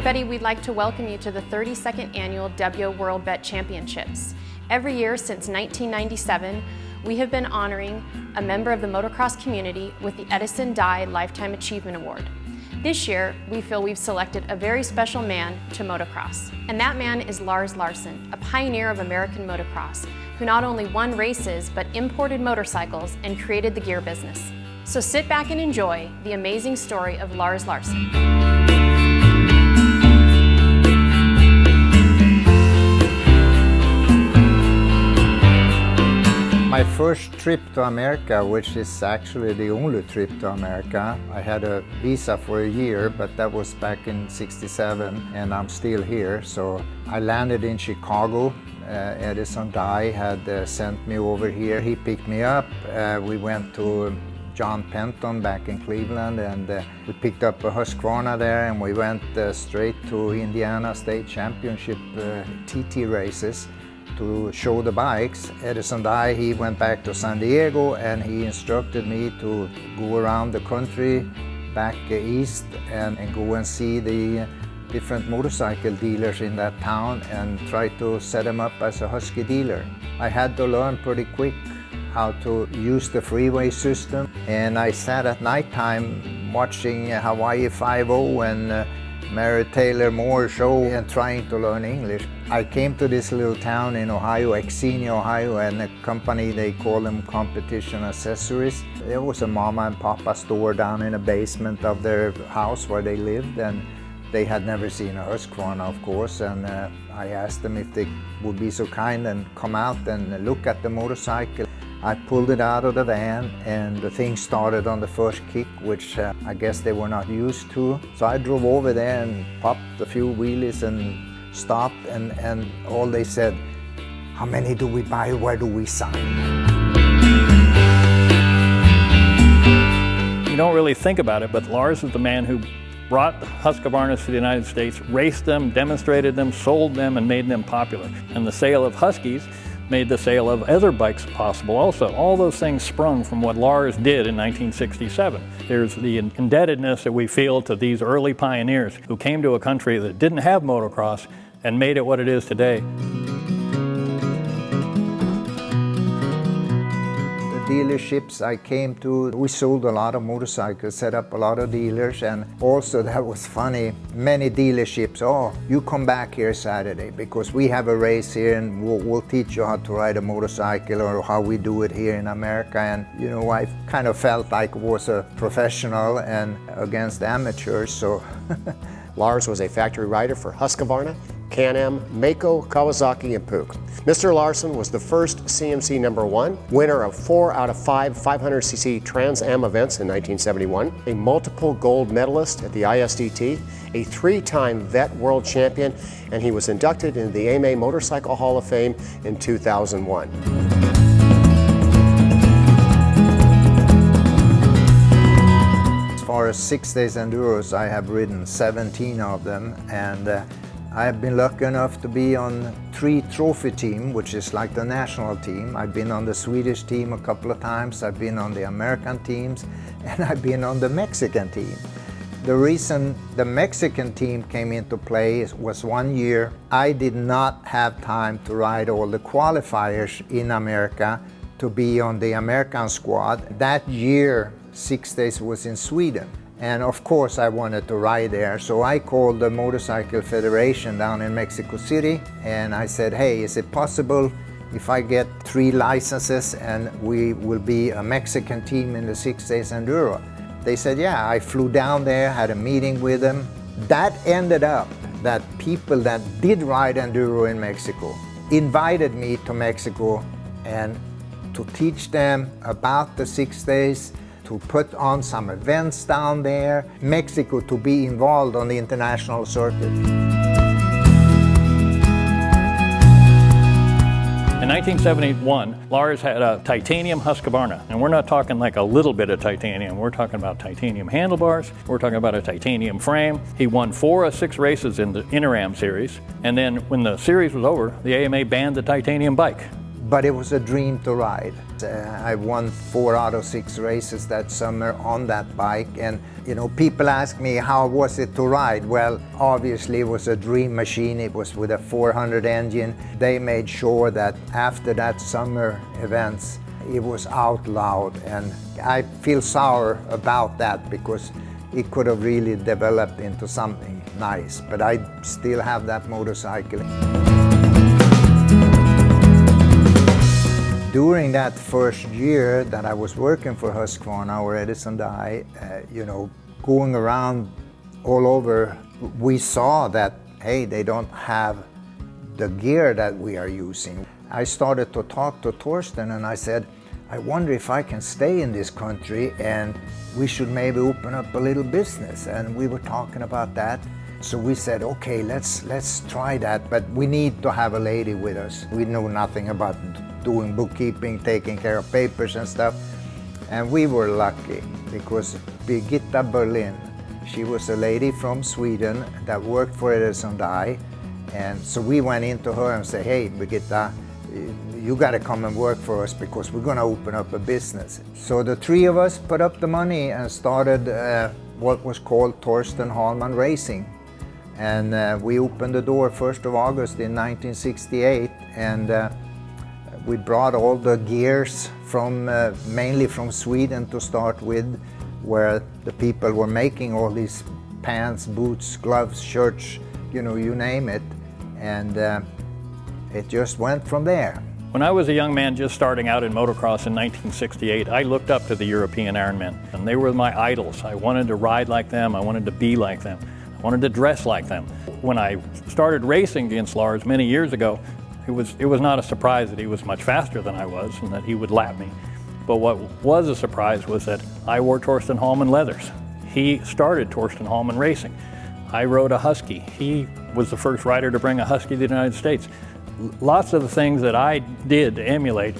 everybody, we'd like to welcome you to the 32nd Annual WO World Bet Championships. Every year since 1997, we have been honoring a member of the motocross community with the Edison Dye Lifetime Achievement Award. This year, we feel we've selected a very special man to motocross, and that man is Lars Larsson, a pioneer of American motocross, who not only won races, but imported motorcycles and created the gear business. So sit back and enjoy the amazing story of Lars Larsson. My first trip to America, which is actually the only trip to America, I had a visa for a year, but that was back in '67 and I'm still here. So I landed in Chicago. Edison Dye had sent me over here. He picked me up. We went to John Penton back in Cleveland, and we picked up a Husqvarna there, and we went straight to Indiana State Championship TT races to show the bikes. Edison Dye, he went back to San Diego and he instructed me to go around the country back east and go and see the different motorcycle dealers in that town and try to set them up as a Husky dealer. I had to learn pretty quick how to use the freeway system, and I sat at nighttime watching Hawaii 5-0 and Mary Taylor Moore show and trying to learn English. I came to this little town in Ohio, Xenia, Ohio, and a company, they call them Competition Accessories. There was a mama and papa store down in the basement of their house where they lived, and they had never seen a Husqvarna, of course, and I asked them if they would be so kind and come out and look at the motorcycle. I pulled it out of the van and the thing started on the first kick, which I guess they were not used to. So I drove over there and popped a few wheelies and stopped, and all they said, "How many do we buy? Where do we sign?" You don't really think about it, but Lars is the man who brought Husqvarnas to the United States, raced them, demonstrated them, sold them, and made them popular. And the sale of Huskies made the sale of other bikes possible also. All those things sprung from what Lars did in 1967. There's the indebtedness that we feel to these early pioneers who came to a country that didn't have motocross and made it what it is today. Dealerships I came to, we sold a lot of motorcycles, set up a lot of dealers, and also that was funny, many dealerships, "Oh, you come back here Saturday because we have a race here and we'll teach you how to ride a motorcycle or how we do it here in America." And you know, I kind of felt like I was a professional and against amateurs, so. Lars was a factory rider for Husqvarna, Can-Am, Mako, Kawasaki, and Puch. Mr. Larsson was the first CMC #1, winner of 4 out of 5 500cc Trans Am events in 1971, a multiple gold medalist at the ISDT, a 3-time vet world champion, and he was inducted into the AMA Motorcycle Hall of Fame in 2001. As far as 6 days enduros, I have ridden 17 of them, and I have been lucky enough to be on 3 trophy teams, which is like the national team. I've been on the Swedish team a couple of times, I've been on the American teams, and I've been on the Mexican team. The reason the Mexican team came into play was one year I did not have time to ride all the qualifiers in America to be on the American squad. That year, 6 days was in Sweden. And of course I wanted to ride there, so I called the Motorcycle Federation down in Mexico City and I said, "Hey, is it possible if I get 3 licenses and we will be a Mexican team in the 6 days enduro?" They said, yeah. I flew down there, had a meeting with them. That ended up that people that did ride enduro in Mexico invited me to Mexico and to teach them about the 6 days, to put on some events down there, Mexico to be involved on the international circuit. In 1971, Lars had a titanium Husqvarna, and we're not talking like a little bit of titanium, we're talking about titanium handlebars, we're talking about a titanium frame. He won 4 of 6 races in the Interam series, and then when the series was over, the AMA banned the titanium bike. but it was a dream to ride. I won 4 out of 6 races that summer on that bike, and people ask me how was it to ride. Well, obviously it was a dream machine. It was with a 400 engine. They made sure that after that summer events it was out loud, and I feel sour about that because it could have really developed into something nice, but I still have that motorcycle. During that first year that I was working for Husqvarna or Edison Dye, going around all over, we saw that, hey, they don't have the gear that we are using. I started to talk to Torsten and I said, I wonder if I can stay in this country and we should maybe open up a little business. And we were talking about that. So we said, okay, let's try that, but we need to have a lady with us. We know nothing about doing bookkeeping, taking care of papers and stuff. And we were lucky because Birgitta Berlin, she was a lady from Sweden that worked for Edison Dye. And so we went into her and said, hey, Birgitta, you got to come and work for us because we're going to open up a business. So the 3 of us put up the money and started what was called Torsten Hallman Racing. And we opened the door 1st of August in 1968, and we brought all the gears from mainly from Sweden to start with, where the people were making all these pants, boots, gloves, shirts, you name it, and it just went from there. When I was a young man just starting out in motocross in 1968, I looked up to the European Ironmen, and they were my idols. I wanted to ride like them, I wanted to be like them, I wanted to dress like them. When I started racing against Lars many years ago, it was not a surprise that he was much faster than I was and that he would lap me. But what was a surprise was that I wore Torsten Hallman leathers. He started Torsten Hallman Racing. I rode a Husky. He was the first rider to bring a Husky to the United States. Lots of the things that I did to emulate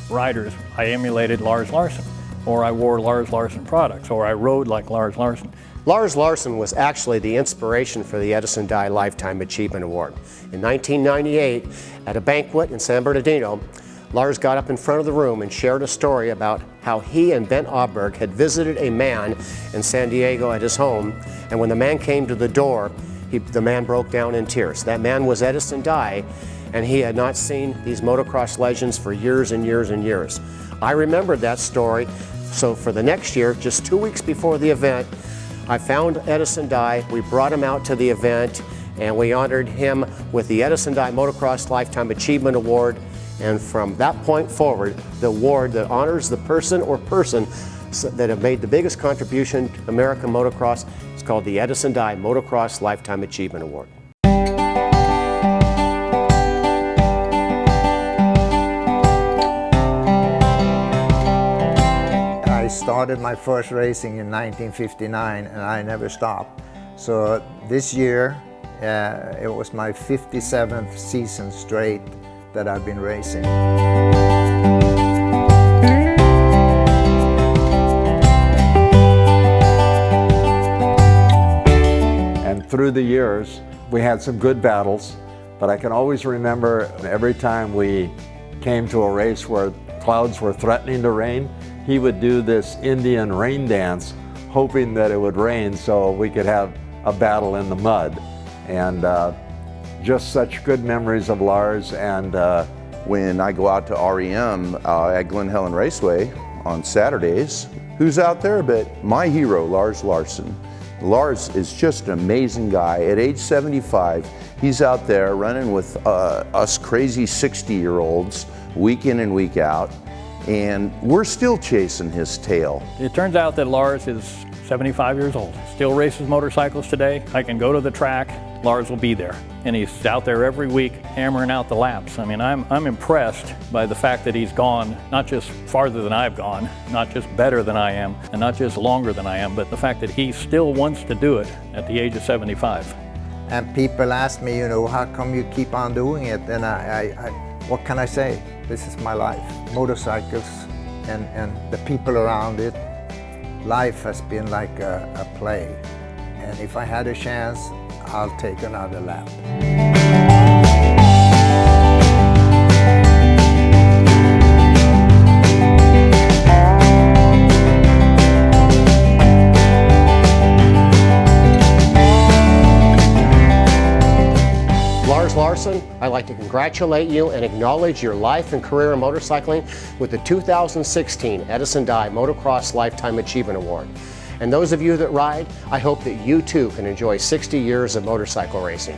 riders, I emulated Lars Larsson, or I wore Lars Larsson products, or I rode like Lars Larsson. Lars Larsson was actually the inspiration for the Edison Dye Lifetime Achievement Award. In 1998, at a banquet in San Bernardino, Lars got up in front of the room and shared a story about how he and Bent Auberg had visited a man in San Diego at his home, and when the man came to the door, the man broke down in tears. That man was Edison Dye, and he had not seen these motocross legends for years and years and years. I remembered that story, so for the next year, just 2 weeks before the event, I found Edison Dye, we brought him out to the event, and we honored him with the Edison Dye Motocross Lifetime Achievement Award. And from that point forward, the award that honors the person or persons that have made the biggest contribution to American motocross is called the Edison Dye Motocross Lifetime Achievement Award. I started my first racing in 1959 and I never stopped. So this year it was my 57th season straight that I've been racing. And through the years, we had some good battles, but I can always remember every time we came to a race where clouds were threatening to rain, he would do this Indian rain dance, hoping that it would rain so we could have a battle in the mud. And just such good memories of Lars. And when I go out to REM at Glen Helen Raceway on Saturdays, who's out there but my hero, Lars Larsson. Lars is just an amazing guy. At age 75, he's out there running with us crazy 60-year-olds week in and week out, and we're still chasing his tail. It turns out that Lars is 75 years old, still races motorcycles today. I can go to the track, Lars will be there. And he's out there every week hammering out the laps. I mean, I'm impressed by the fact that he's gone not just farther than I've gone, not just better than I am, and not just longer than I am, but the fact that he still wants to do it at the age of 75. And people ask me, how come you keep on doing it? And what can I say? This is my life. Motorcycles and the people around it. Life has been like a play. And if I had a chance, I'll take another lap. Larsson, I'd like to congratulate you and acknowledge your life and career in motorcycling with the 2016 Edison Dye Motocross Lifetime Achievement Award. And those of you that ride, I hope that you too can enjoy 60 years of motorcycle racing.